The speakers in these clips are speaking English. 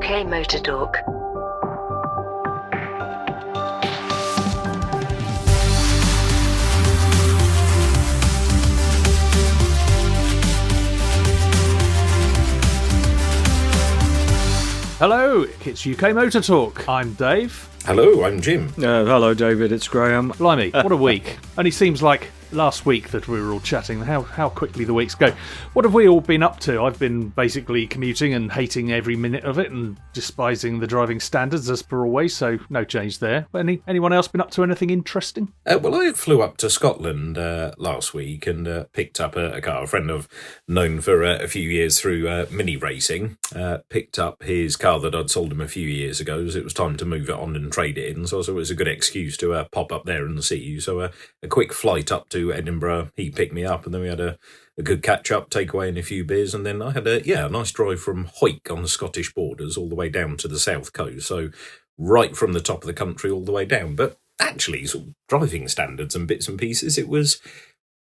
UKMotorTalk. Hello, it's UK Motor Talk. I'm Dave. Hello, I'm Jim. Hello, David. It's Graham. Blimey, what a week. Only seems like last week that we were all chatting. How quickly the weeks go. What have we all been up to? I've been basically commuting and hating every minute of it and despising the driving standards as per always, so no change there. Anyone else been up to anything interesting? Well, I flew up to Scotland last week and picked up a car. A friend I've known for a few years through mini racing picked up his car that I'd sold him a few years ago, so it was time to move it on and trade it in, so it was a good excuse to pop up there and see you. So a quick flight up to Edinburgh, he picked me up, and then we had a good catch-up, takeaway and a few beers, and then I had a nice drive from Hawick on the Scottish borders all the way down to the south coast, so right from the top of the country all the way down. But actually, sort of driving standards and bits and pieces, it was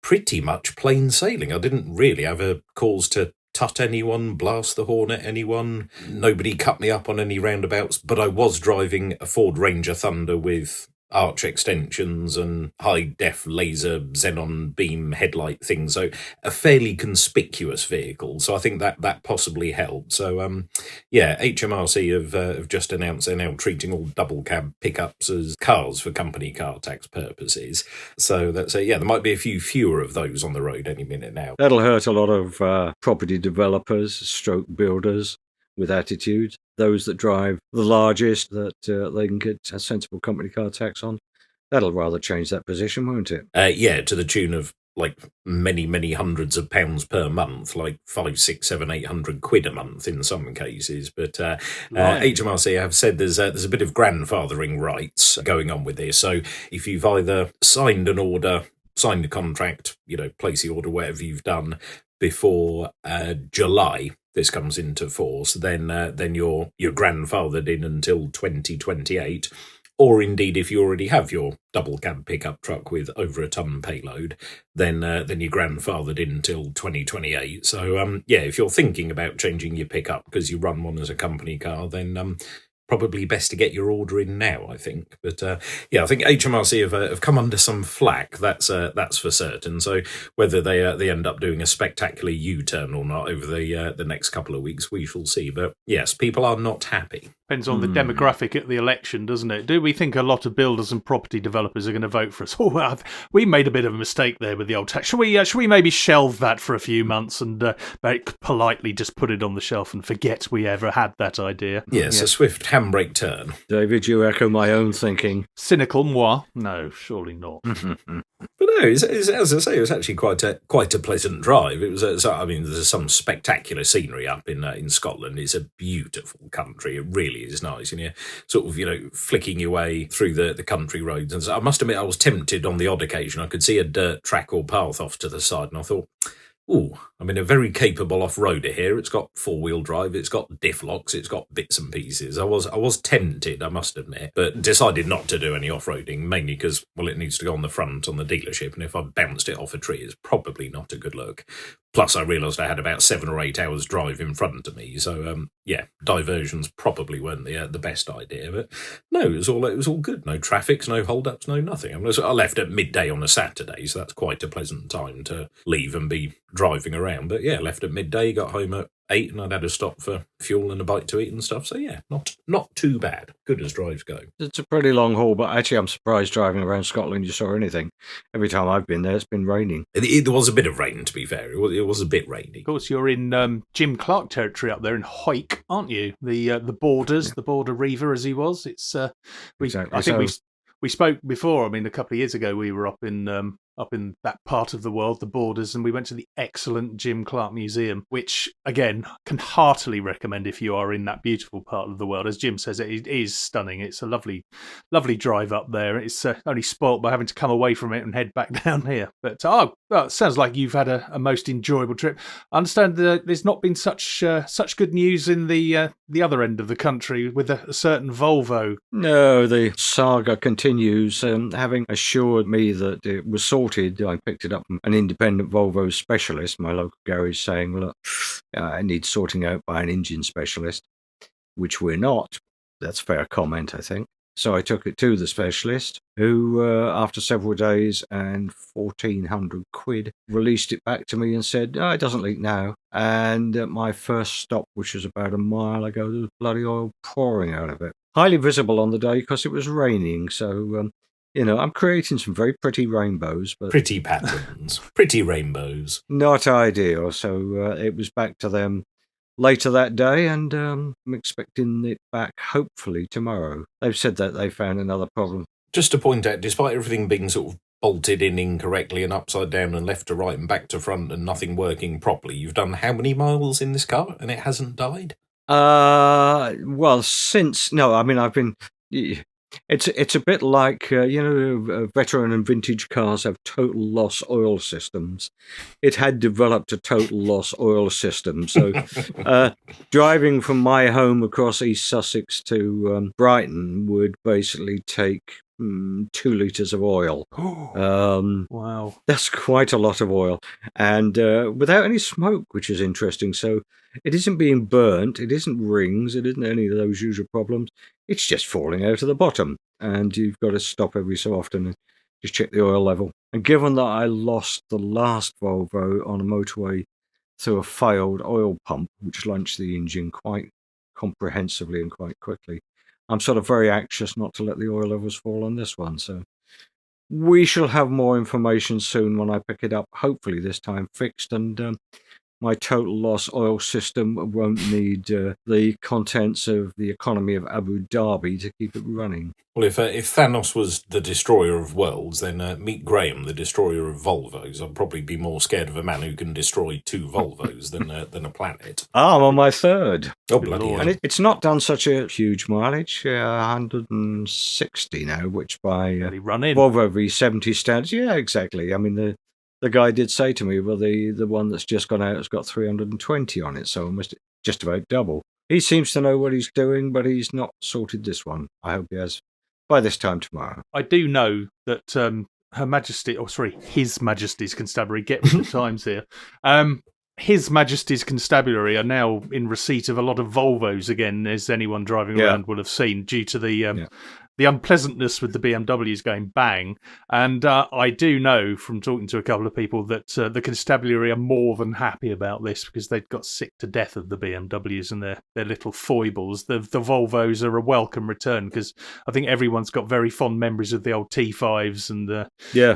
pretty much plain sailing. I didn't really have a cause to tut anyone, blast the horn at anyone. Nobody cut me up on any roundabouts, but I was driving a Ford Ranger Thunder with arch extensions and high-def laser xenon beam headlight things, so a fairly conspicuous vehicle, so I think that possibly helped. So HMRC have just announced they're now treating all double cab pickups as cars for company car tax purposes, so that's there might be a few fewer of those on the road any minute now. That'll hurt a lot of property developers, stroke builders with attitude. Those that drive the largest that they can get a sensible company car tax on. That'll rather change that position, won't it? To the tune of like many hundreds of pounds per month, like 500, 600, 700, 800 quid a month in some cases. But right. HMRC have said there's a bit of grandfathering rights going on with this. So if you've either signed an order, signed a contract, place the order, whatever you've done before July this comes into force, then you're grandfathered in until 2028. Or indeed, if you already have your double cab pickup truck with over a ton payload, then you're grandfathered in until 2028. So if you're thinking about changing your pickup because you run one as a company car, then probably best to get your order in now, I think. But I think HMRC have come under some flack. That's for certain. So whether they end up doing a spectacular U-turn or not over the next couple of weeks, we shall see. But yes, people are not happy. Depends on the demographic at the election, doesn't it? Do we think a lot of builders and property developers are going to vote for us? Oh, well, we made a bit of a mistake there with the old tax. Should we maybe shelve that for a few months and politely just put it on the shelf and forget we ever had that idea? Yes, a swift handbrake turn. David, you echo my own thinking. Cynical, moi? No, surely not. But no, as I say, it was actually quite a pleasant drive. It was. There's some spectacular scenery up in Scotland. It's a beautiful country. It really is nice, and you're sort of flicking your way through the country roads. And so I must admit, I was tempted on the odd occasion. I could see a dirt track or path off to the side, and I thought, ooh, I'm in a very capable off-roader here. It's got four-wheel drive, it's got diff locks, it's got bits and pieces. I was tempted, I must admit, but decided not to do any off-roading, mainly because, it needs to go on the front on the dealership, and if I bounced it off a tree, it's probably not a good look. Plus, I realised I had about 7 or 8 hours drive in front of me, so diversions probably weren't the best idea. But no, it was all good. No traffic, no hold-ups, no nothing. I left at midday on a Saturday, so that's quite a pleasant time to leave and be driving around. But left at midday, got home at 8, and I'd had a stop for fuel and a bite to eat and stuff. So not too bad. Good as drives go. It's a pretty long haul, but actually I'm surprised driving around Scotland you saw anything. Every time I've been there, it's been raining. There was a bit of rain, to be fair. It was a bit rainy. Of course, you're in Jim Clark territory up there in Hawick, aren't you? The borders, the border reaver as he was. It's exactly. I think we spoke before. A couple of years ago, we were up in that part of the world, the borders, and we went to the excellent Jim Clark Museum, which, again, can heartily recommend if you are in that beautiful part of the world. As Jim says, it is stunning. It's a lovely, lovely drive up there. It's only spoilt by having to come away from it and head back down here. But, it sounds like you've had a most enjoyable trip. I understand that there's not been such good news in the other end of the country with a certain Volvo. No, the saga continues. Having assured me that it was sorted, I picked it up from an independent Volvo specialist, my local garage, saying, look, it needs sorting out by an engine specialist. which we're not. That's a fair comment, I think. So I took it to the specialist, who, after several days and 1,400 quid, released it back to me and said, it doesn't leak now. And at my first stop, which was about a mile ago, there was bloody oil pouring out of it. Highly visible on the day because it was raining. So, I'm creating some very pretty rainbows. But pretty patterns, pretty rainbows. Not ideal. So it was back to them later that day, and I'm expecting it back hopefully tomorrow. They've said that they found another problem. Just to point out, despite everything being sort of bolted in incorrectly and upside down and left to right and back to front and nothing working properly, you've done how many miles in this car and it hasn't died? I've been... It's a bit like, veteran and vintage cars have total loss oil systems. It had developed a total loss oil system. So driving from my home across East Sussex to Brighton would basically take 2 litres of oil. Wow. That's quite a lot of oil. And without any smoke, which is interesting. So it isn't being burnt, it isn't rings, it isn't any of those usual problems. It's just falling out of the bottom. And you've got to stop every so often and just check the oil level. And given that I lost the last Volvo on a motorway through a failed oil pump, which launched the engine quite comprehensively and quite quickly, I'm sort of very anxious not to let the oil levels fall on this one. So we shall have more information soon when I pick it up, hopefully this time fixed, and my total loss oil system won't need the contents of the economy of Abu Dhabi to keep it running. Well, if Thanos was the destroyer of worlds, then meet Graham, the destroyer of Volvos. I'd probably be more scared of a man who can destroy 2 Volvos than a planet. I'm on my third. Oh, bloody hell. And it's not done such a huge mileage, 160 now, which by Volvo V70 standards, yeah, exactly. I mean, the guy did say to me, well, the one that's just gone out has got 320 on it, so almost just about double. He seems to know what he's doing, but he's not sorted this one. I hope he has by this time tomorrow. I do know that His Majesty's Constabulary, get with the times here. His Majesty's Constabulary are now in receipt of a lot of Volvos again, as anyone driving around will have seen, due to the unpleasantness with the BMWs going bang. And I do know from talking to a couple of people that the Constabulary are more than happy about this because they've got sick to death of the BMWs and their little foibles. The Volvos are a welcome return because I think everyone's got very fond memories of the old T5s and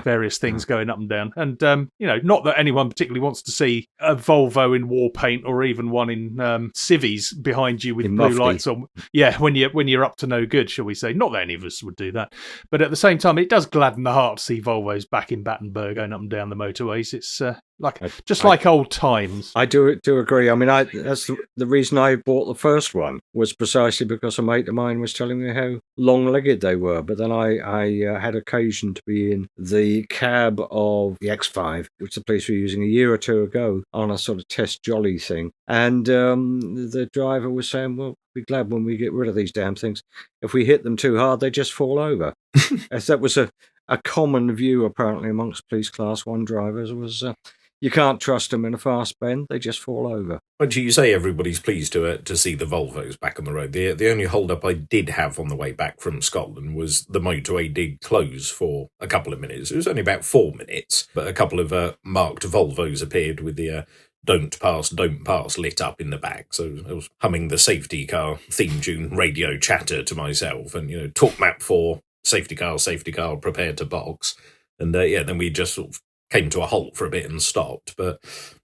various things going up and down. And, not that anyone particularly wants to see a Volvo in war paint or even one in civvies behind you with blue lights on. Yeah, when you're up to no good, shall we say. Not that any of us would do that. But at the same time, it does gladden the heart to see Volvos back in Battenberg going up and down the motorways. It's like old times. I do agree. I mean, that's the reason I bought the first one was precisely because a mate of mine was telling me how long-legged they were. But then I had occasion to be in the cab of the X5, which the police were using a year or two ago on a sort of test jolly thing. And the driver was saying, well, be glad when we get rid of these damn things. If we hit them too hard, they just fall over. As that was a common view, apparently, amongst police Class 1 drivers, was you can't trust them in a fast bend. They just fall over. But you say everybody's pleased to see the Volvos back on the road. The only hold-up I did have on the way back from Scotland was the motorway did close for a couple of minutes. It was only about 4 minutes, but a couple of marked Volvos appeared with the don't pass lit up in the back. So I was humming the safety car theme tune radio chatter to myself and, talk map 4, safety car, prepare to box. And then we just sort of came to a halt for a bit and stopped. But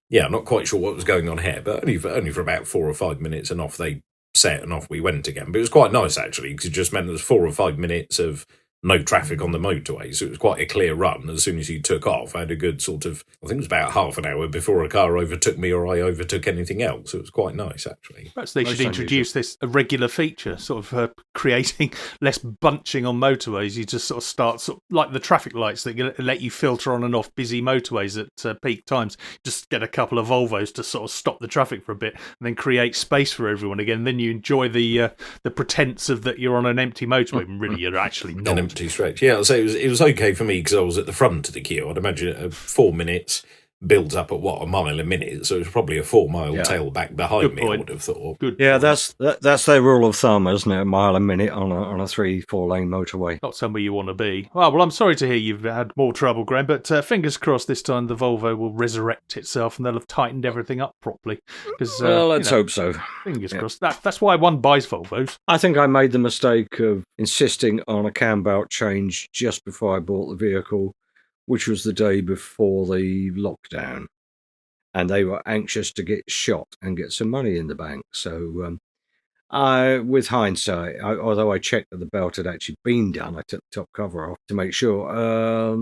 yeah, I'm not quite sure what was going on here, but only for about 4 or 5 minutes, and off they set and off we went again. But it was quite nice actually, because it just meant there was 4 or 5 minutes of no traffic on the motorway, so it was quite a clear run. As soon as you took off, I had a good sort of, I think it was about half an hour before a car overtook me or I overtook anything else. It was quite nice, actually. Perhaps they should introduce this a regular feature, sort of creating less bunching on motorways. You just sort of start like the traffic lights that let you filter on and off busy motorways at peak times. Just get a couple of Volvos to sort of stop the traffic for a bit and then create space for everyone again. And then you enjoy the pretense of that you're on an empty motorway, and really you're actually not. An empty stretch. Yeah, so it was okay for me because I was at the front of the queue. I'd imagine 4 minutes, builds up at a mile a minute, so it's probably a 4-mile tailback behind Good me. point. I would have thought. Good. Yeah, point. that's their rule of thumb, isn't it? A mile a minute on a 3-4 lane motorway. Not somewhere you want to be. Well, I'm sorry to hear you've had more trouble, Graham, but fingers crossed this time the Volvo will resurrect itself and they'll have tightened everything up properly. Well, let's hope so. Fingers crossed. That's why one buys Volvos. I think I made the mistake of insisting on a cam belt change just before I bought the vehicle, which was the day before the lockdown. And they were anxious to get shot and get some money in the bank. So with hindsight, although I checked that the belt had actually been done, I took the top cover off to make sure.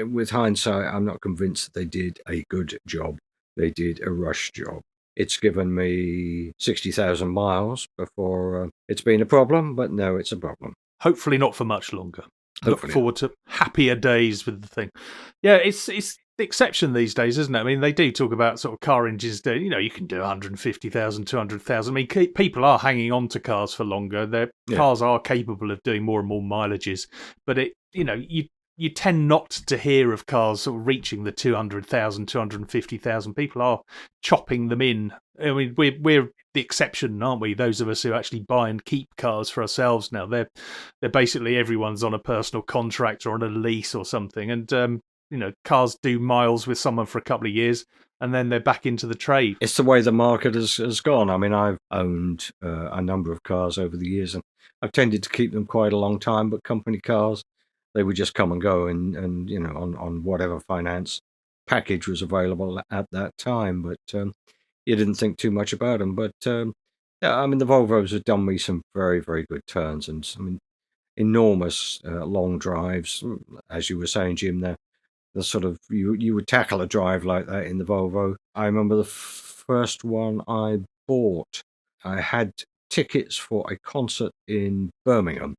With hindsight, I'm not convinced that they did a good job. They did a rush job. It's given me 60,000 miles before it's been a problem, but no, it's a problem. Hopefully not for much longer. Hopefully. Look forward to happier days with the thing. Yeah, it's the exception these days, isn't it? I mean, they do talk about sort of car engines. You can do 150,000, 200,000. I mean, people are hanging on to cars for longer. Their cars are capable of doing more and more mileages, but you tend not to hear of cars sort of reaching the 200,000, 250,000. People are chopping them in. I mean, we're the exception, aren't we? Those of us who actually buy and keep cars for ourselves now. They're basically everyone's on a personal contract or on a lease or something. And, cars do miles with someone for a couple of years and then they're back into the trade. It's the way the market has gone. I mean, I've owned a number of cars over the years and I've tended to keep them quite a long time, but company cars, they would just come and go and on whatever finance package was available at that time. But you didn't think too much about them. But the Volvos have done me some very, very good turns and some enormous long drives. As you were saying, Jim, the sort of you would tackle a drive like that in the Volvo. I remember the first one I bought. I had tickets for a concert in Birmingham.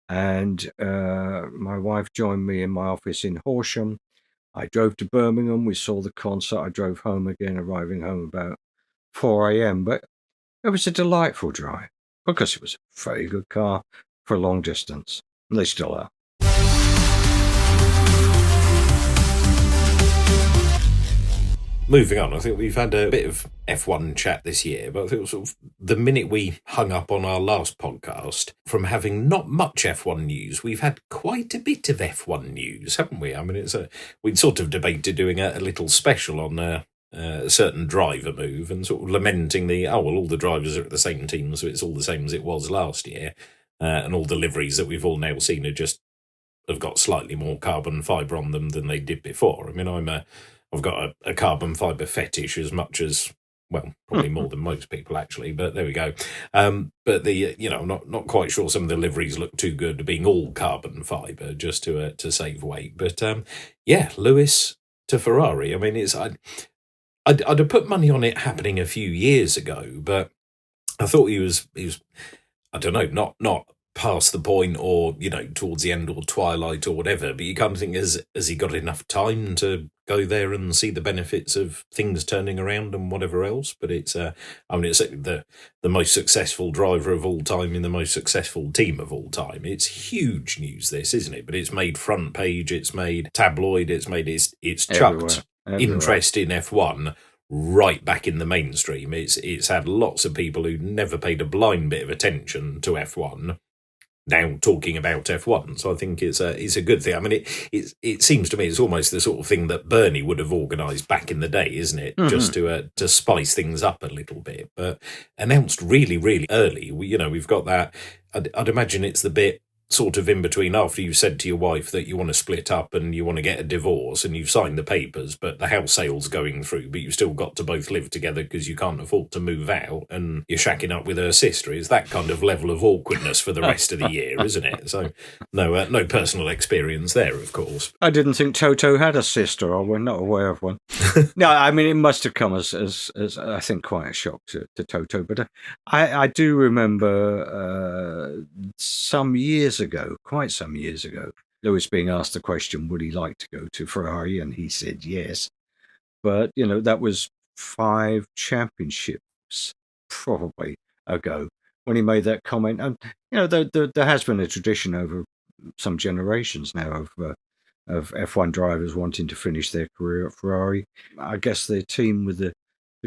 And my wife joined me in my office in Horsham. I drove to Birmingham. We saw the concert. I drove home again, arriving home about 4 a.m. But it was a delightful drive because it was a very good car for a long distance. And they still are. Moving on, I think we've had a bit of F1 chat this year, but I think sort of the minute we hung up on our last podcast, from having not much F1 news, we've had quite a bit of F1 news, haven't we? I mean, we'd sort of debated doing a little special on a certain driver move and sort of lamenting all the drivers are at the same team, so it's all the same as it was last year, and all the liveries that we've all now seen have got slightly more carbon fibre on them than they did before. I mean, I've got a carbon fibre fetish as much as, well, probably more than most people actually, but there we go. But I'm not quite sure some of the liveries look too good being all carbon fibre just to save weight. But Lewis to Ferrari. I mean, I'd have put money on it happening a few years ago, but I thought he was I don't know, not past the point or towards the end or twilight or whatever, but you kind of think, has he got enough time to go there and see the benefits of things turning around and whatever else? But it's it's the most successful driver of all time in the most successful team of all time. It's huge news, this, isn't it? But it's made front page, it's made tabloid, it's chucked Everywhere. Interest in F1 right back in the mainstream. It's had lots of people who never paid a blind bit of attention to F1 now talking about F1, so I think it's a good thing. I mean, it seems to me it's almost the sort of thing that Bernie would have organised back in the day, isn't it? Mm-hmm. Just to spice things up a little bit, but announced really, really early. We've got that. I'd imagine it's the bit sort of in between after you've said to your wife that you want to split up and you want to get a divorce and you've signed the papers, but the house sale's going through, but you've still got to both live together because you can't afford to move out and you're shacking up with her sister. It's that kind of level of awkwardness for the rest of the year, isn't it? So no personal experience there, of course. I didn't think Toto had a sister, or we're not aware of one. No, I mean, it must have come as I think quite a shock to Toto, but I do remember quite some years ago, Lewis being asked the question, would he like to go to Ferrari? And he said yes. But, that was 5 championships probably ago when he made that comment. And, there has been a tradition over some generations now of of F1 drivers wanting to finish their career at Ferrari. I guess the team with the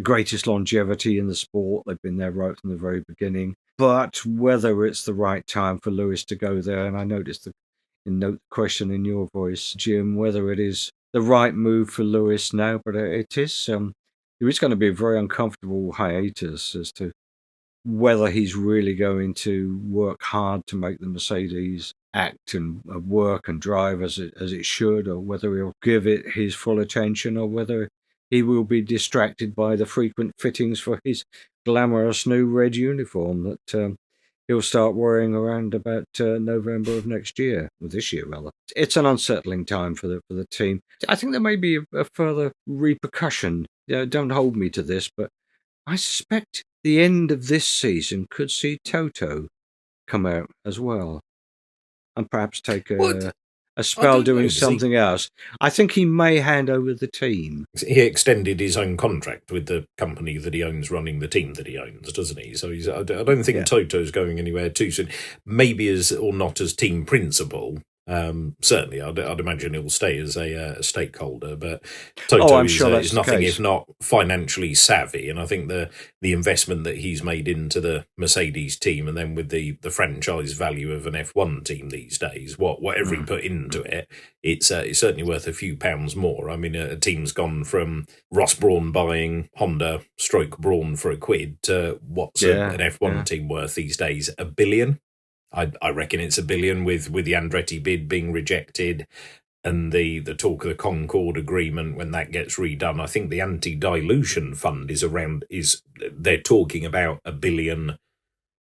greatest longevity in the sport. They've been there right from the very beginning. But whether it's the right time for Lewis to go there, and I noticed the question in your voice, Jim, whether it is the right move for Lewis now, but it is. There is going to be a very uncomfortable hiatus as to whether he's really going to work hard to make the Mercedes act and work and drive as it should, or whether he'll give it his full attention, or whether he will be distracted by the frequent fittings for his glamorous new red uniform that he'll start wearing around about November of next year, or this year rather. It's an unsettling time for the team. I think there may be a further repercussion. Don't hold me to this, but I suspect the end of this season could see Toto come out as well, and perhaps take a spell doing something else. I think he may hand over the team. He extended his own contract with the company that he owns running the team that he owns, doesn't he? So I don't think Toto's going anywhere too soon. Maybe not as team principal. Certainly, I'd imagine he'll stay as a stakeholder, but Toto is nothing if not financially savvy, and I think the investment that he's made into the Mercedes team, and then with the franchise value of an F1 team these days, whatever he put into it, it's certainly worth a few pounds more. I mean, a team's gone from Ross Brawn buying Honda Brawn for £1 to what's an F1 team worth these days, $1 billion. I reckon it's $1 billion with the Andretti bid being rejected and the talk of the Concord agreement when that gets redone. I think the anti-dilution fund they're talking about $1 billion,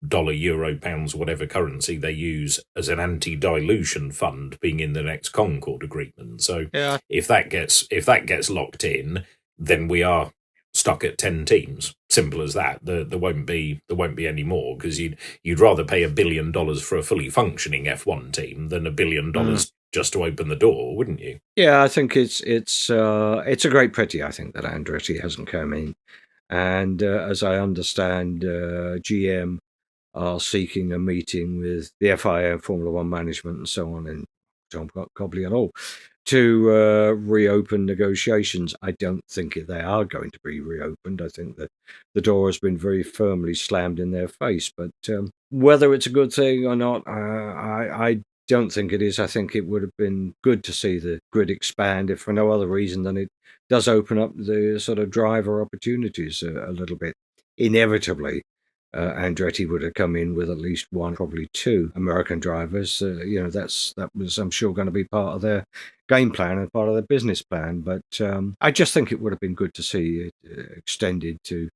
euro, pounds, whatever currency they use as an anti-dilution fund being in the next Concord agreement. So if that gets locked in, then we are stuck at 10 teams. Simple as that. There won't be any more, because you'd rather pay $1 billion for a fully functioning F1 team than $1 billion just to open the door, wouldn't you? Yeah, I think it's a great pity, I think, that Andretti hasn't come in. And as I understand, GM are seeking a meeting with the FIA, Formula One management, and so on, and John Cobley and all, to reopen negotiations. I don't think they are going to be reopened. I think that the door has been very firmly slammed in their face. But whether it's a good thing or not, I don't think it is. I think it would have been good to see the grid expand, if for no other reason than it does open up the sort of driver opportunities a little bit. Inevitably, Andretti would have come in with at least one, probably two American drivers. That was, I'm sure, going to be part of their game plan and part of their business plan. But I just think it would have been good to see it extended to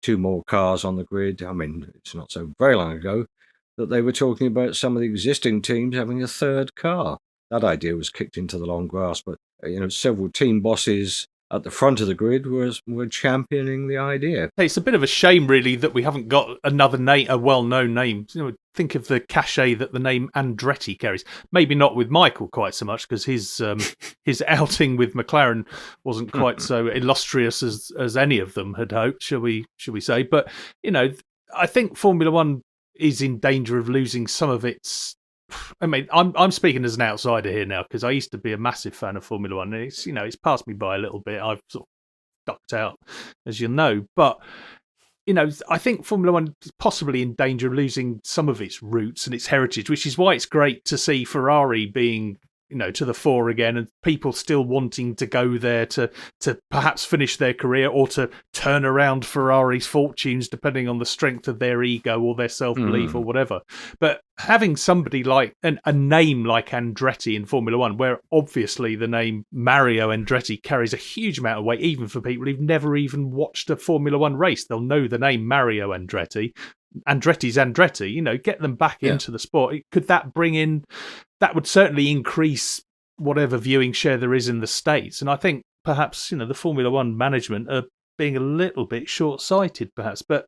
2 more cars on the grid. I mean, it's not so very long ago that they were talking about some of the existing teams having a 3rd car. That idea was kicked into the long grass, but several team bosses at the front of the grid were championing the idea. It's a bit of a shame, really, that we haven't got another name, a well-known name. Think of the cachet that the name Andretti carries. Maybe not with Michael quite so much, because his outing with McLaren wasn't quite so illustrious as any of them had hoped, shall we say? But I think Formula One is in danger of losing some of its. I mean, I'm speaking as an outsider here now, because I used to be a massive fan of Formula One. And it's passed me by a little bit. I've sort of ducked out, as you'll know. But I think Formula One is possibly in danger of losing some of its roots and its heritage, which is why it's great to see Ferrari being to the fore again, and people still wanting to go there to perhaps finish their career or to turn around Ferrari's fortunes, depending on the strength of their ego or their self-belief or whatever. But having somebody like a name like Andretti in Formula One, where obviously the name Mario Andretti carries a huge amount of weight, even for people who've never even watched a Formula One race, they'll know the name Mario Andretti. Andretti's Andretti, get them back into the sport. Could that bring in, that would certainly increase whatever viewing share there is in the States. And I think perhaps, the Formula One management are being a little bit short-sighted, perhaps. But,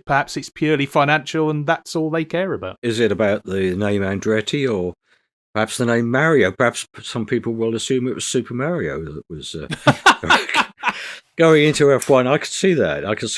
perhaps it's purely financial and that's all they care about. Is it about the name Andretti or perhaps the name Mario? Perhaps some people will assume it was Super Mario that was going into F1. I could see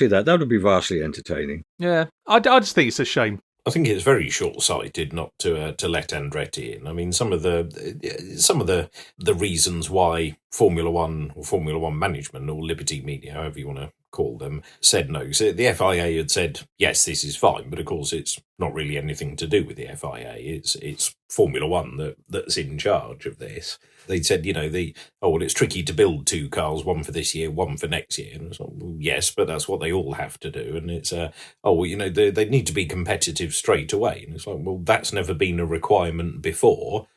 that. That would be vastly entertaining. Yeah, I just think it's a shame. I think it's very short-sighted not to let Andretti in. I mean, some of the reasons why Formula One or Formula One management or Liberty Media, however you want to call them, said no. So the FIA had said yes, this is fine, but of course it's not really anything to do with the FIA. It's Formula One that's in charge of this. They said, it's tricky to build two cars, one for this year, one for next year. And it's like, well, yes, but that's what they all have to do. And it's, they need to be competitive straight away. And it's like, well, that's never been a requirement before.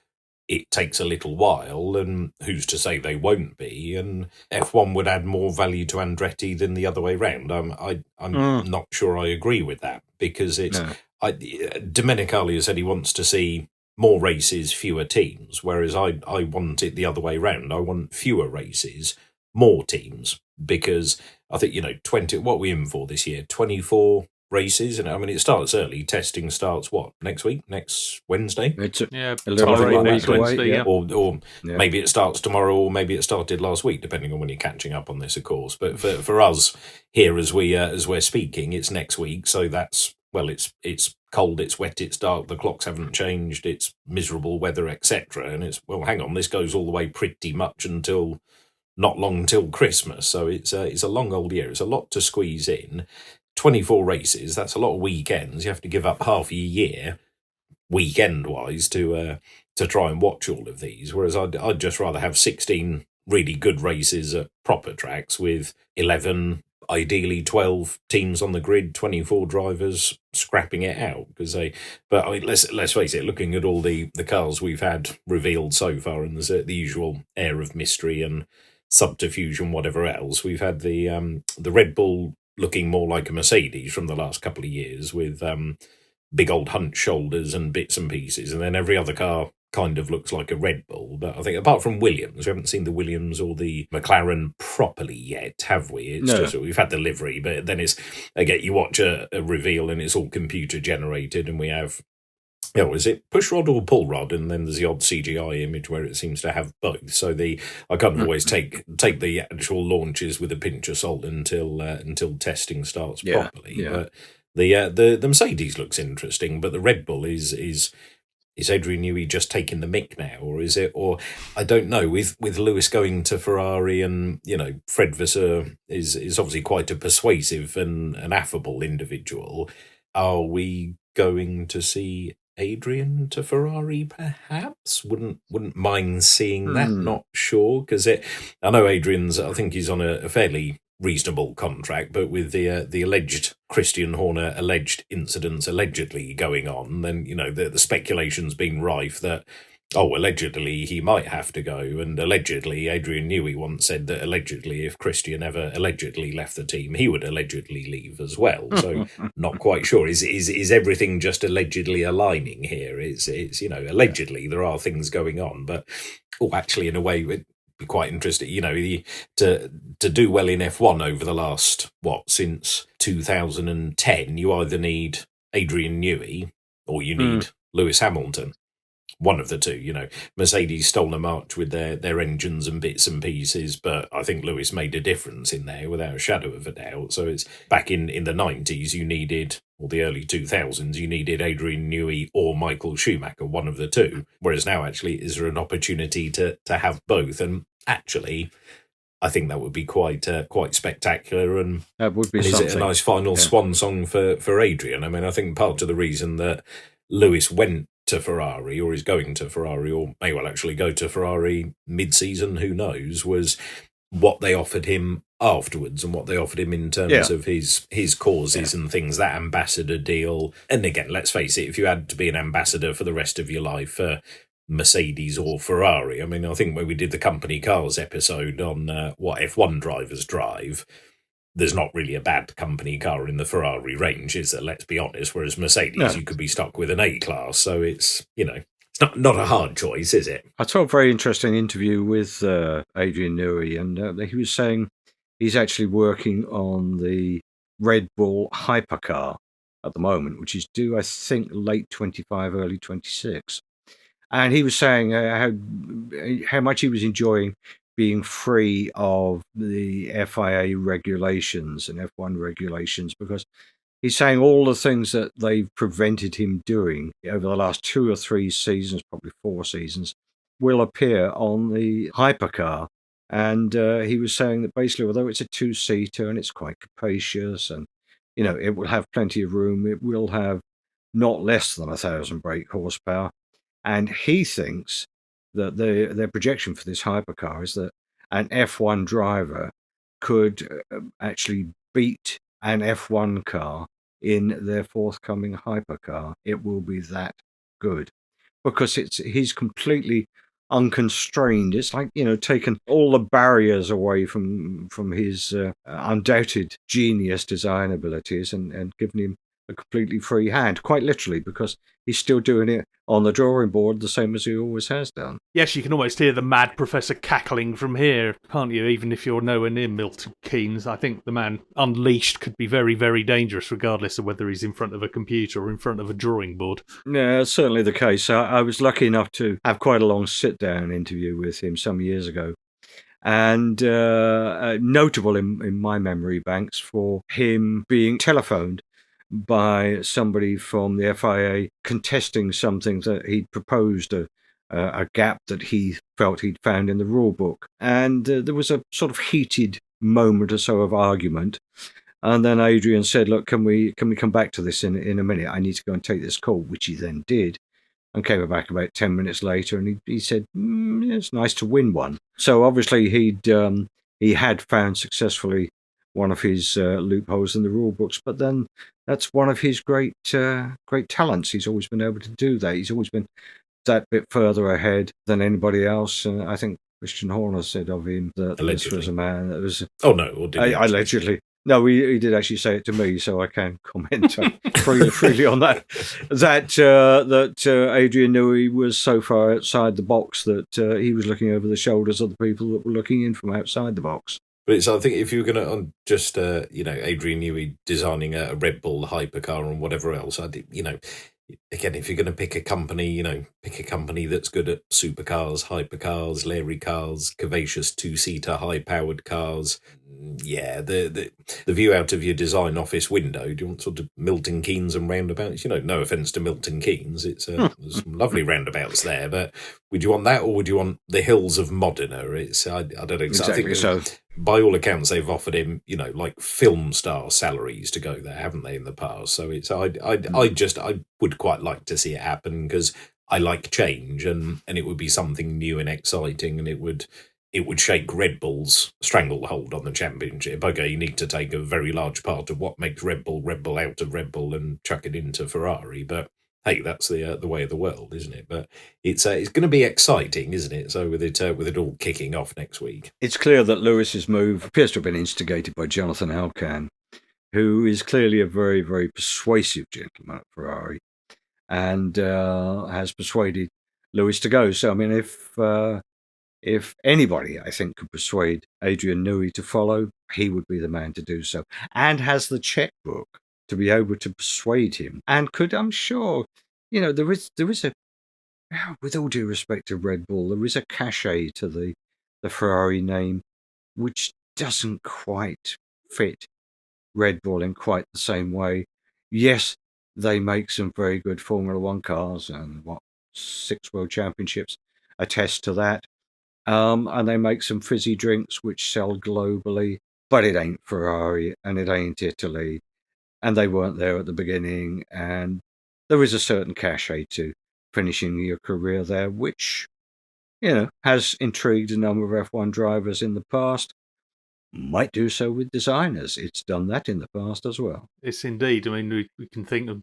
It takes a little while, and who's to say they won't be? And F1 would add more value to Andretti than the other way round. I'm not sure I agree with that, because it's... No. Domenicali has said he wants to see more races, fewer teams, whereas I want it the other way round. I want fewer races, more teams, because I think, 20, what are we in for this year? 24 races, and I mean, it starts early. Testing starts next week, next Wednesday. It's a little over a week away, yeah. Or maybe it starts tomorrow, or maybe it started last week, depending on when you're catching up on this, of course. But for us here, as we're speaking, it's next week, so that's it's cold, it's wet, it's dark, the clocks haven't changed, it's miserable weather, etc. And it's hang on, this goes all the way pretty much until not long till Christmas. So it's a long old year. It's a lot to squeeze in. 24 races, that's a lot of weekends. You have to give up half a year, weekend-wise, to try and watch all of these. Whereas I'd just rather have 16 really good races at proper tracks with 11, ideally 12 teams on the grid, 24 drivers scrapping it out. But I mean, let's face it, looking at all the cars we've had revealed so far, and there's the usual air of mystery and subterfuge and whatever else. We've had the Red Bull looking more like a Mercedes from the last couple of years, with big old hunch shoulders and bits and pieces, and then every other car kind of looks like a Red Bull. But I think apart from Williams, we haven't seen the Williams or the McLaren properly yet, have we? It's just we've had the livery, but then it's, again, you watch a reveal and it's all computer generated, and we have, is it push rod or pull rod? And then there's the odd CGI image where it seems to have both. So I can't always take the actual launches with a pinch of salt until testing starts properly. Yeah. But the Mercedes looks interesting, but the Red Bull is Adrian Newey just taking the mick now, or is it? Or I don't know. With Lewis going to Ferrari, and Fred Vasseur is obviously quite a persuasive and an affable individual. Are we going to see Adrian to Ferrari? Perhaps wouldn't mind seeing that. Not sure, because I know Adrian's. I think he's on a fairly reasonable contract, but with the alleged Christian Horner alleged incidents allegedly going on, then the speculation's been rife that allegedly he might have to go, and allegedly Adrian Newey once said that allegedly if Christian ever allegedly left the team, he would allegedly leave as well. So not quite sure. Is everything just allegedly aligning here? It's allegedly there are things going on, but actually in a way it be quite interesting, to do well in F1 over the last since 2010. You either need Adrian Newey or you need Lewis Hamilton. One of the two. Mercedes stole a march with their engines and bits and pieces, but I think Lewis made a difference in there without a shadow of a doubt. So it's back in the 90s, you needed, or the early 2000s, you needed Adrian Newey or Michael Schumacher, one of the two. Whereas now, actually, is there an opportunity to have both? And actually, I think that would be quite spectacular, and that would be is it a nice final swan song for Adrian? I mean, I think part of the reason that Lewis went to Ferrari, or is going to Ferrari, or may well actually go to Ferrari mid-season, who knows, was what they offered him afterwards, and what they offered him in terms of his causes and things, that ambassador deal. And again, let's face it, if you had to be an ambassador for the rest of your life for Mercedes or Ferrari, I mean, I think when we did the company cars episode on what F1 drivers drive, there's not really a bad company car in the Ferrari range, is there? Let's be honest. Whereas Mercedes, you could be stuck with an A-class. So it's, it's not a hard choice, is it? I saw a very interesting interview with Adrian Newey, and he was saying he's actually working on the Red Bull hypercar at the moment, which is due, I think, late 25, early 26. And he was saying how much he was enjoying being free of the FIA regulations and F1 regulations, because He's saying all the things that they've prevented him doing over the last 2 or 3 seasons, probably 4 seasons, will appear on the hypercar. And he was saying that basically, although it's a 2-seater and it's quite capacious and, it will have plenty of room, it will have not less than 1,000 brake horsepower. And he thinks that their projection for this hypercar is that an F1 driver could actually beat an F1 car in their forthcoming hypercar. It will be that good because he's completely unconstrained. It's like, taken all the barriers away from his undoubted genius design abilities and given him a completely free hand, quite literally, because he's still doing it on the drawing board the same as he always has done. Yes, you can almost hear the mad professor cackling from here, can't you? Even if you're nowhere near Milton Keynes, I think the man unleashed could be very, very dangerous, regardless of whether he's in front of a computer or in front of a drawing board. Yeah, it's certainly the case. I was lucky enough to have quite a long sit-down interview with him some years ago. And notable in my memory banks for him being telephoned by somebody from the FIA contesting something that he'd proposed, a gap that he felt he'd found in the rule book. And there was a sort of heated moment or so of argument. And then Adrian said, look, can we come back to this in a minute? I need to go and take this call, which he then did. And came back about 10 minutes later, and he said, it's nice to win one. So obviously he had found successfully one of his loopholes in the rule books, but then that's one of his great talents. He's always been able to do that. He's always been that bit further ahead than anybody else. And I think Christian Horner said of him that Allegedly. This was a man that was... Oh, no. Or did he allegedly. No, he did actually say it to me, so I can comment freely on that. That Adrian Newey was so far outside the box that he was looking over the shoulders of the people that were looking in from outside the box. But I think if you were going to just, Adrian Newey designing a Red Bull hypercar and whatever else, again, if you're going to pick a company, pick a company that's good at supercars, hypercars, Larry cars, curvaceous 2-seater, high-powered cars. Yeah, the view out of your design office window. Do you want sort of Milton Keynes and roundabouts? No offence to Milton Keynes, it's there's some lovely roundabouts there. But would you want that, or would you want the hills of Modena? It's I don't know. Exactly. I think so. By all accounts, they've offered him, like film star salaries to go there, haven't they, in the past? So it's I would quite like to see it happen because I like change, and it would be something new and exciting, and it would shake Red Bull's stranglehold on the championship. Okay, you need to take a very large part of what makes Red Bull out of Red Bull and chuck it into Ferrari, but hey, that's the way of the world, isn't it? But it's going to be exciting, isn't it? So with it all kicking off next week, it's clear that Lewis's move appears to have been instigated by Jonathan Alcan, who is clearly a very, very persuasive gentleman at Ferrari, and has persuaded Lewis to go. So I mean, if anybody, I think, could persuade Adrian Newey to follow, he would be the man to do so, and has the checkbook to be able to persuade him, and could, I'm sure, there is a, with all due respect to Red Bull, there is a cachet to the Ferrari name, which doesn't quite fit Red Bull in quite the same way. Yes, they make some very good Formula One cars, and 6 World Championships attest to that. And they make some fizzy drinks which sell globally, but it ain't Ferrari and it ain't Italy. And they weren't there at the beginning, and there is a certain cachet to finishing your career there, which, has intrigued a number of F1 drivers in the past. Might do so with designers. It's done that in the past as well. It's indeed. I mean, we can think of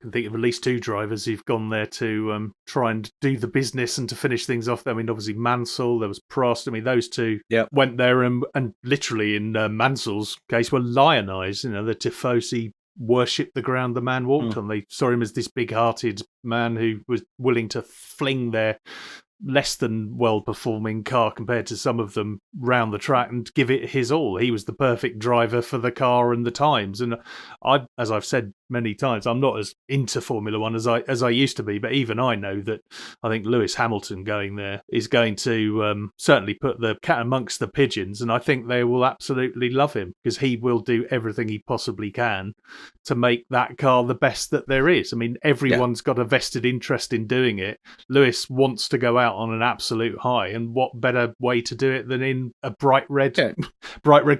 at least 2 drivers who've gone there to try and do the business and to finish things off. I mean, obviously Mansell, there was Prost. I mean, those two went there and literally in Mansell's case were lionised. The Tifosi worshipped the ground the man walked on. They saw him as this big-hearted man who was willing to fling their less than well-performing car compared to some of them round the track and give it his all. He was the perfect driver for the car and the times. And as I've said many times, I'm not as into Formula One as I used to be, but even I know that I think Lewis Hamilton going there is going to certainly put the cat amongst the pigeons, and I think they will absolutely love him because he will do everything he possibly can to make that car the best that there is. I mean, everyone's got a vested interest in doing it. Lewis wants to go out on an absolute high, and what better way to do it than in a bright red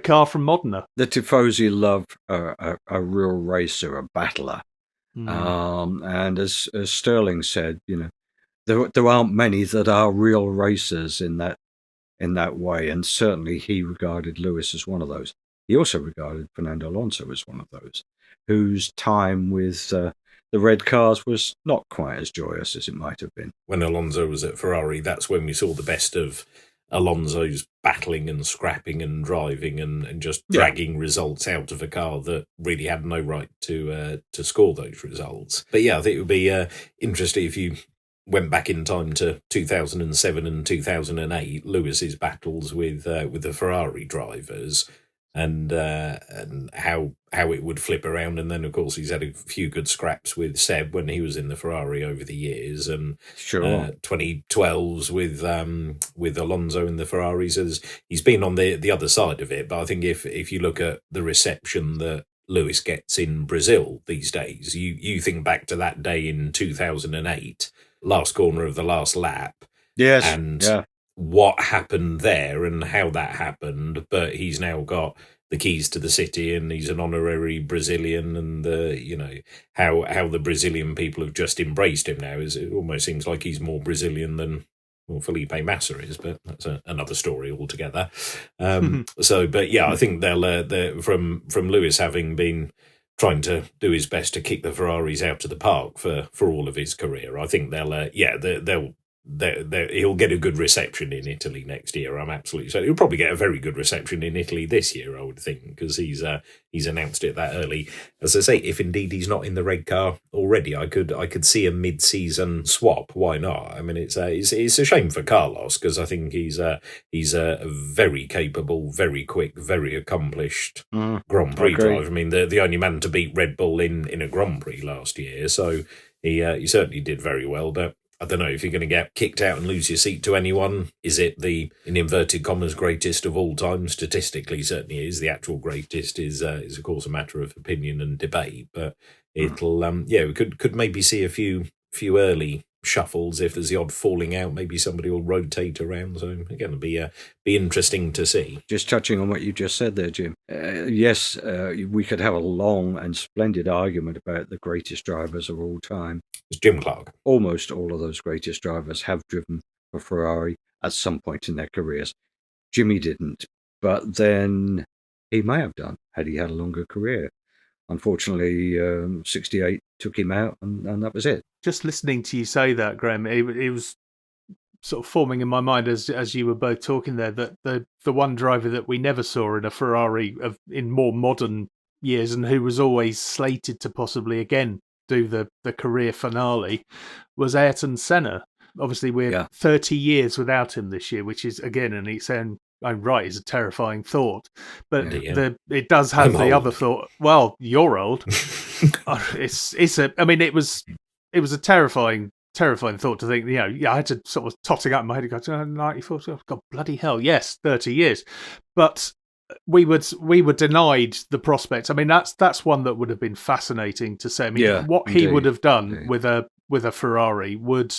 car from Modena? The Tifosi love a real racer, a battler. And as Sterling said, there aren't many that are real racers in that way, and certainly he regarded Lewis as one of those. He also regarded Fernando Alonso as one of those, whose time with the red cars was not quite as joyous as it might have been. When Alonso was at Ferrari, that's when we saw the best of Alonso's battling and scrapping and driving and just dragging results out of a car that really had no right to score those results. But yeah, I think it would be interesting if you went back in time to 2007 and 2008, Lewis's battles with the Ferrari drivers, and how it would flip around. And then, of course, he's had a few good scraps with Seb when he was in the Ferrari over the years, and 2012s with Alonso in the Ferraris. He's been on the other side of it. But I think if you look at the reception that Lewis gets in Brazil these days, you think back to that day in 2008, last corner of the last lap. Yes. And what happened there and how that happened, but he's now got the keys to the city and he's an honorary Brazilian, and how the Brazilian people have just embraced him now. It almost seems like he's more Brazilian than Felipe Massa is, but that's another story altogether. But yeah, I think they'll from Lewis having been trying to do his best to kick the Ferraris out of the park for all of his career. I think he'll get a good reception in Italy next year. I'm absolutely certain. He'll probably get a very good reception in Italy this year, I would think, because he's announced it that early. As I say, if indeed he's not in the red car already, I could see a mid-season swap. Why not? I mean, it's a shame for Carlos, because I think he's a very capable, very quick, very accomplished Grand Prix driver. I mean, the only man to beat Red Bull in a Grand Prix last year, so he certainly did very well, but I don't know if you're going to get kicked out and lose your seat to anyone. Is it the, in inverted commas, greatest of all time? Statistically, certainly is. The actual greatest is of course a matter of opinion and debate. But it'll, we could maybe see a few early shuffles if there's the odd falling out. Maybe somebody will rotate around. So again, it'll be interesting to see. Just touching on what you just said there, Jim. Yes, we could have a long and splendid argument about the greatest drivers of all time. It's Jim Clark. Almost all of those greatest drivers have driven for Ferrari at some point in their careers. Jimmy didn't, but then he may have done had he had a longer career. Unfortunately, 68 took him out, and that was it. Just listening to you say that, Graham, it was sort of forming in my mind as you were both talking there that the one driver that we never saw in a Ferrari in more modern years, and who was always slated to possibly again do the career finale, was Ayrton Senna. Obviously, we're 30 years without him this year, which is again, and its own right, is a terrifying thought. But it does have the other thought. Well, you're old. It was a terrifying thought to think. I had to sort of totting up in my head and go, 94. Oh, God, bloody hell, yes, 30 years. But we were denied the prospect. I mean, that's one that would have been fascinating to say. I mean, what he would have done with a Ferrari would,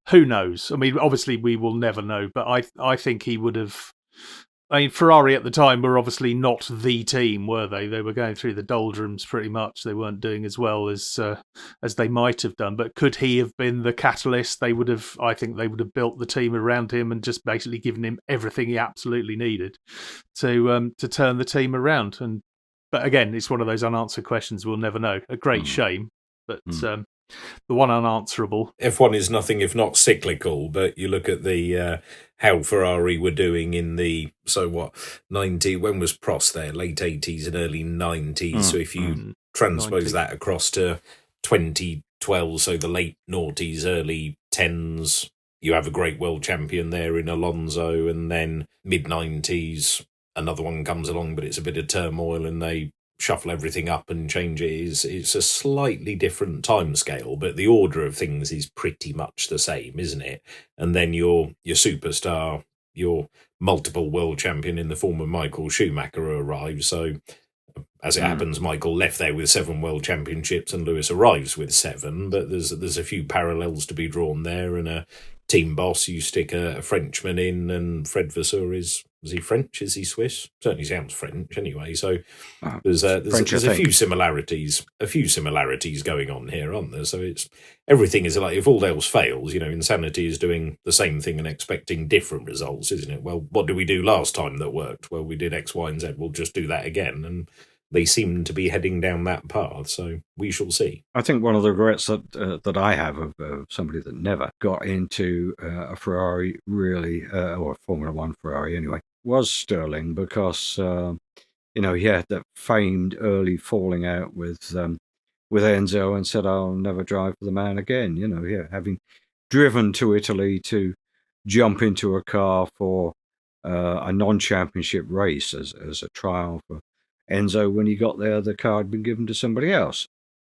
who knows? I mean, obviously we will never know, but I think he would have. I mean, Ferrari at the time were obviously not the team, were they? They were going through the doldrums pretty much. They weren't doing as well as they might have done. But could he have been the catalyst? I think they would have built the team around him and just basically given him everything he absolutely needed to turn the team around. But again, it's one of those unanswered questions we'll never know. A great shame, but the one unanswerable. F1 is nothing if not cyclical, but you look at the how Ferrari were doing in the 90. When was Prost there? Late 80s and early 90s. So if you transpose that across to 2012, so the late noughties, early 10s, you have a great world champion there in Alonso, and then mid-90s, another one comes along, but it's a bit of turmoil and they shuffle everything up and change it. It's a slightly different timescale, but the order of things is pretty much the same, isn't it? And then your superstar, your multiple world champion in the form of Michael Schumacher arrives. So as it happens, Michael left there with 7 world championships and Lewis arrives with 7, but there's a few parallels to be drawn there, and a team boss, you stick a Frenchman in, and Fred Vasseur is he French? Is he Swiss? Certainly sounds French anyway. So there's a few similarities going on here, aren't there? So it's everything is like, if all else fails, insanity is doing the same thing and expecting different results, isn't it? Well, what did we do last time that worked? Well, we did X, Y, and Z. We'll just do that again, and they seem to be heading down that path, so we shall see. I think one of the regrets that I have of somebody that never got into a Ferrari really, or a Formula One Ferrari anyway, was Sterling, because he had that famed early falling out with Enzo, and said, "I'll never drive for the man again." Having driven to Italy to jump into a car for a non-championship race as a trial for Enzo. When he got there, the car had been given to somebody else,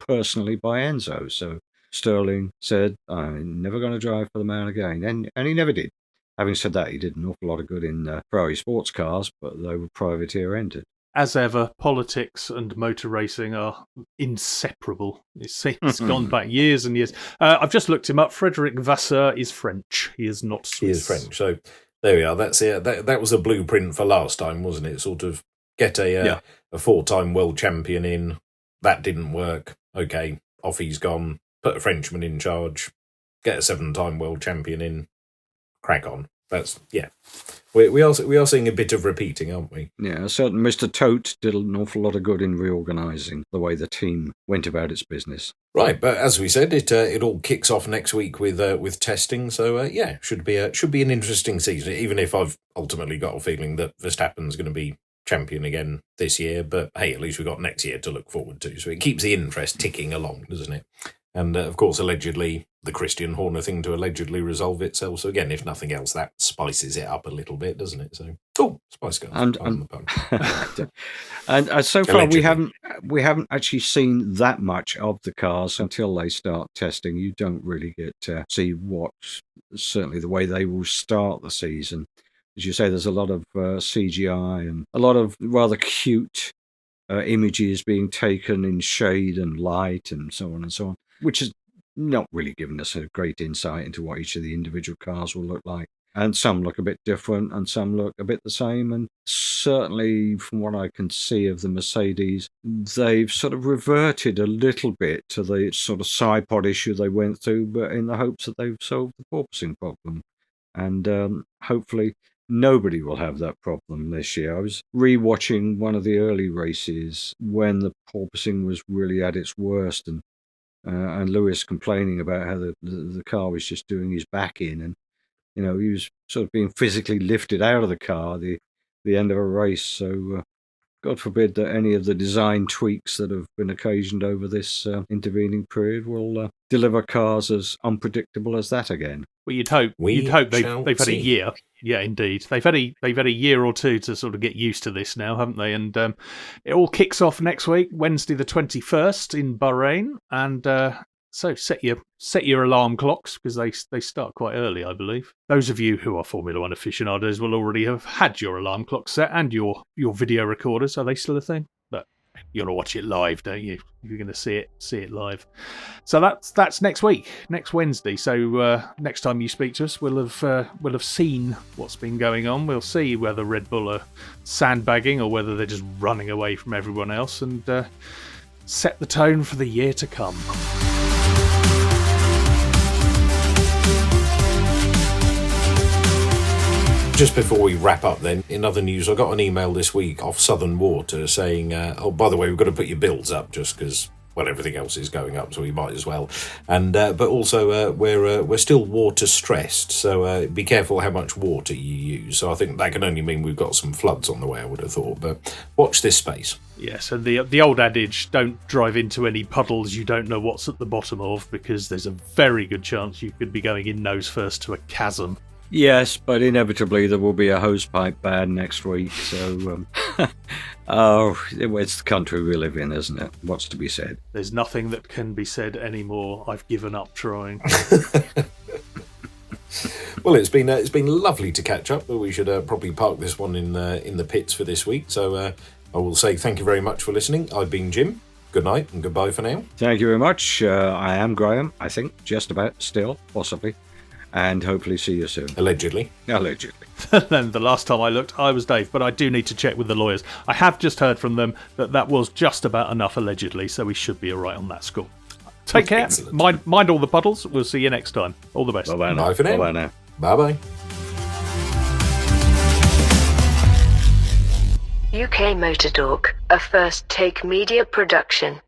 personally by Enzo. So Sterling said, "I'm never going to drive for the man again," and he never did. Having said that, he did an awful lot of good in Ferrari sports cars, but they were privateer-entered. As ever, politics and motor racing are inseparable. It seems gone back years and years. I've just looked him up. Frédéric Vasseur is French. He is not Swiss. He is French. So there we are. That's it. That was a blueprint for last time, wasn't it? Sort of get a 4-time world champion in. That didn't work. Okay, off he's gone. Put a Frenchman in charge. Get a 7-time world champion in. Crack on. That's we are seeing a bit of repeating, aren't we? Yeah, a certain Mr. Tote did an awful lot of good in reorganising the way the team went about its business. Right, but as we said, it all kicks off next week with testing. So should be an interesting season. Even if I've ultimately got a feeling that Verstappen's going to be champion again this year, but hey, at least we've got next year to look forward to. So it keeps the interest ticking along, doesn't it? And of course, allegedly, the Christian Horner thing to allegedly resolve itself. So again, if nothing else, that spices it up a little bit, doesn't it? So, Spice Girls. And so far, allegedly. we haven't actually seen that much of the cars until they start testing. You don't really get to see certainly the way they will start the season. As you say, there's a lot of CGI and a lot of rather cute images being taken in shade and light and so on and so on, which has not really given us a great insight into what each of the individual cars will look like. And some look a bit different and some look a bit the same. And certainly from what I can see of the Mercedes, they've sort of reverted a little bit to the sort of side-pod issue they went through, but in the hopes that they've solved the porpoising problem. And hopefully nobody will have that problem this year. I was re-watching one of the early races when the porpoising was really at its worst, and Lewis complaining about how the car was just doing his back in, and he was sort of being physically lifted out of the car at the end of a race. So God forbid that any of the design tweaks that have been occasioned over this intervening period will deliver cars as unpredictable as that again. Well, you'd hope they've had a year. Yeah, indeed. They've had a year or two to sort of get used to this now, haven't they? And it all kicks off next week, Wednesday the 21st in Bahrain. And so set your alarm clocks, because they start quite early, I believe. Those of you who are Formula One aficionados will already have had your alarm clock set and your video recorders. Are they still a thing? But you're going to watch it live, don't you? You're going to see it live. So that's next week, next Wednesday. So next time you speak to us, we'll have seen what's been going on. We'll see whether Red Bull are sandbagging or whether they're just running away from everyone else, and set the tone for the year to come. Just before we wrap up then, in other news, I got an email this week off Southern Water saying, by the way, we've got to put your bills up just because well, everything else is going up, so we might as well. And but also we're still water stressed, so be careful how much water you use. So I think that can only mean we've got some floods on the way, I would have thought. But watch this space. Yes, and the old adage, don't drive into any puddles you don't know what's at the bottom of, because there's a very good chance you could be going in nose first to a chasm. Yes, but inevitably there will be a hosepipe ban next week, so oh, it's the country we live in, isn't it? What's to be said? There's nothing that can be said anymore. I've given up trying. Well, it's been lovely to catch up, but we should probably park this one in the pits for this week. So I will say thank you very much for listening. I've been Jim. Good night and goodbye for now. Thank you very much. I am Graham, I think, just about, still, possibly. And hopefully see you soon. Allegedly. And the last time I looked, I was Dave, but I do need to check with the lawyers. I have just heard from them that was just about enough, allegedly, so we should be all right on that score. Take care. Mind all the puddles. We'll see you next time. All the best. Bye-bye now. Bye for now. Bye-bye now. Bye-bye. UKMotorTalk, a First Take Media production.